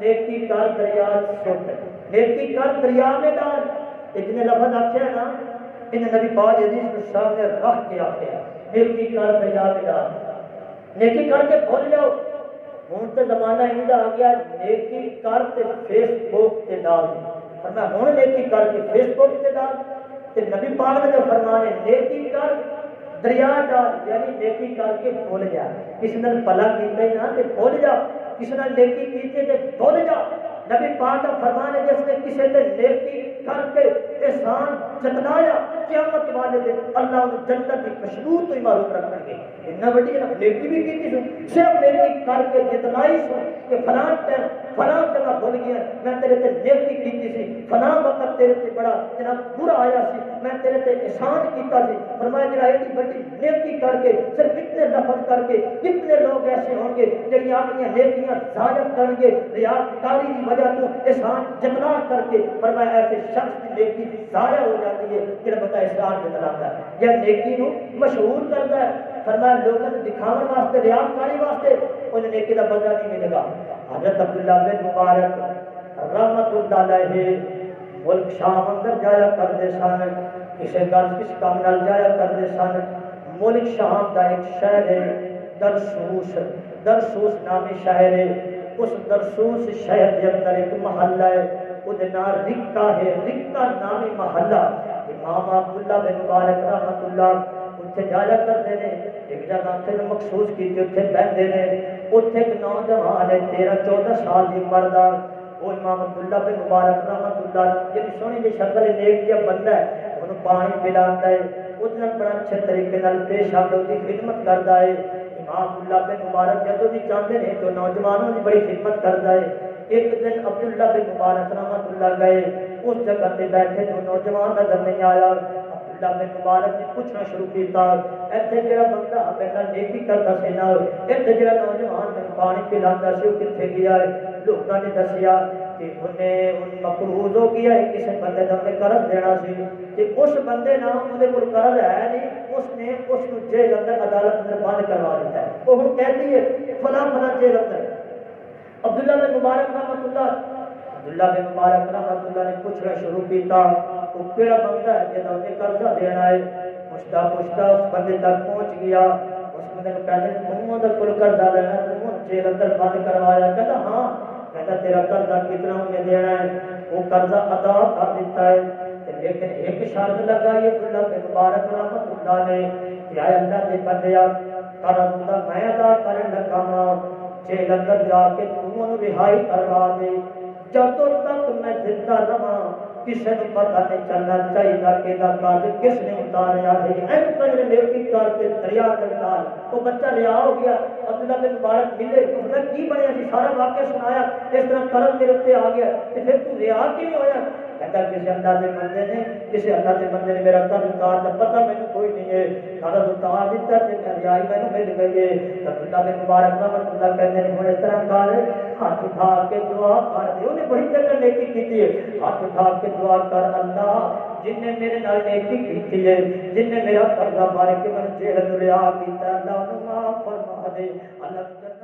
نیکی کر دریا سٹ، نیکی کر دریا میں ڈال. ایک نے لفظ آخیا نا، ان نبی پاک حدیث کو سامنے رکھ کے آخیا نیکی کر دریا میں ڈال. نیکی کر کے بھول جاؤ. ہوں تو زمانہ یہ آ گیا نیکی کر کے فیس بک سے ڈال دیں. اور میں ہوں نیکی کر کے فیس بک سے ڈال. تو نبی پاک نے جو فرمانے نیکی کر دریا ڈال، یعنی نیکی کر کے بھول جا. کسی نے بھلا کیتا ہی نہ تے بھول جا، کسی نے نیکی کیتے تے بھول جا. نبی پاک کا فرمان ہے جس نے کسی نے نیکی کر کے احسان جتلایا، قیامت والے دن اللہ انہوں جنت کی خوشبو تو ہی معروف رکھیں گے. اتنا بڑی ہے نیکی بھی کی سو، صرف نیکی کر کے جتلائی سو کہ فلاں ٹائم فلاں جگہ بھول گیا میں تیرے تے نیکی کی سی، فلاں وقت تیرے تے بڑا جناب برا آیا سی، میں تیرے تے احسان کیتا سی. فرمایا جڑا ایڈی بڑی نیکی کر کے صرف اتنے لفظ کر کے کتنے لوگ ایسے ہوں گے جڑی اپنی نیکیاں ضائع کریں گے ریاکاری کی وجہ تو احسان جتلا کر کے. فرمایا ایسے شخص کی نیکی ضائع ہو جاتی ہے جڑا بتا احسان جتلاتا ہے یا نیکی نو مشہور کرتا ہے. فرمایا لوگوں کو دکھاون واسطے ریاکاری واسطے ان نیکی کا بدلہ نہیں ملے گا. حضرت عبداللہ بن مبارک رحمت اللہ علیہ ملک شام اندر جایا کرتے سن، کسی گل کس کام نال جایا کرتے سن. ملک شام کا ایک شہر ہے درسوس، درسوس نامی شہر ہے. اس درسوس شہر کے اندر ایک محلہ ہے، وہ نام رکا ہے، رکا نامی محلہ. امام عبداللہ بن مبارک رحمت اللہ اتنے جایا کرتے ہیں. ایک جگہ اتنے مخصوص کی اتنے بہتے ہیں. اتنے ایک نوجوان ہے 13-14 سال کی مردہ، وہ امام عبداللہ بن مبارک رحمت اللہ جی سونی جی شکل نیک جہا بندہ ہے، انہوں پانی پلاتا ہے، اس بڑا اچھے طریقے پیش آتا ہے، اس کی خدمت کرتا ہے. امام عبداللہ بن مبارک جدوں بھی چاہتے ہیں تو نوجوانوں کی بڑی خدمت کرتا ہے. ایک دن عبداللہ بن مبارک رحمت اللہ گئے، اس جگہ پہ بیٹھے تو نوجوان نظر نہیں آیا. عبداللہ بن مبارک نے پوچھنا شروع کیا ایتھے جڑا بندہ پہلا نیکی کرتا سی نا، ایتھے جڑا نوجوان میں پانی پلاتا سی وہ کتنے گیا ہے؟ لوگوں نے دسیا کہ انہیں مقروض ہو گیا ہے، کسی بندے کا انہیں قرض دینا سی کہ اس بندے نا انہیں کوئی قرض ہے نہیں، اس نے اس کو جیل اندر عدالت اندر بند کروا دیتا ہے. وہ ہوں کہتی ہے فلاں فلاں جیل اندر. عبداللہ بن مبارک رحمت عبداللہ بن مبارک رحمت اللہ نے پوچھنا شروع کیا وہ کہڑا بندہ ہے جہاں انہیں قرضہ دینا ہے. پوچھتا پوچھتا اس بندے تک پہنچ گیا. اس بندے کو کہتے تم ادھر کل قرضہ لینا، تم جیل اندر بند کروایا؟ کہتا ہاں. کہتا تیرا قرضہ کتنا انہیں دینا ہے؟ وہ قرضہ ادا کر دیتا ہے. لیکن ایک شرط لگائی عبداللہ بن مبارک رحمت اللہ نے کہ اے اللہ کے بندیا قرض دا میں ادا کرن لگا ہاں، جیل اندر جا کے تو انہوں رہائی کروا دے. جدوں تک میں زندہ رہاں کسی نے پتہ نہیں چلنا چاہیے کہ دا قرض کس نے اتاریا ہے. این قدر نیکی کر کے دریا کر ڈال. وہ بچہ رہا ہو گیا. عبداللہ بن مبارک ملے انہیں کی بنیا سی سارا واقعہ سنایا اس طرح قرض میرے اتنے آ گیا تو پھر تو رہا کیوں ہویا؟ کہتا کسی اللہ کے بندے نے کسی اللہ کے بندے نے میرا قرض اتار دا پتہ میں کوئی نہیں ہے، قرض اتار دیتا تے میں رہائی میں مل گئی ہے. عبداللہ بن مبارک رحمت اللہ کہتے ہیں ہوں اس طرح کر ہاتھ اٹھا کے دعا کر دے. انہیں بڑی جگہ نیکی کی ہے. ہاتھ اٹھا کے دعا کر اللہ جن نے میرے نال نیکی کی ہے، جن نے میرا قرضہ بارے کے من جیل رہا کیتا، اللہ انہوں معاف فرما دے. اللہ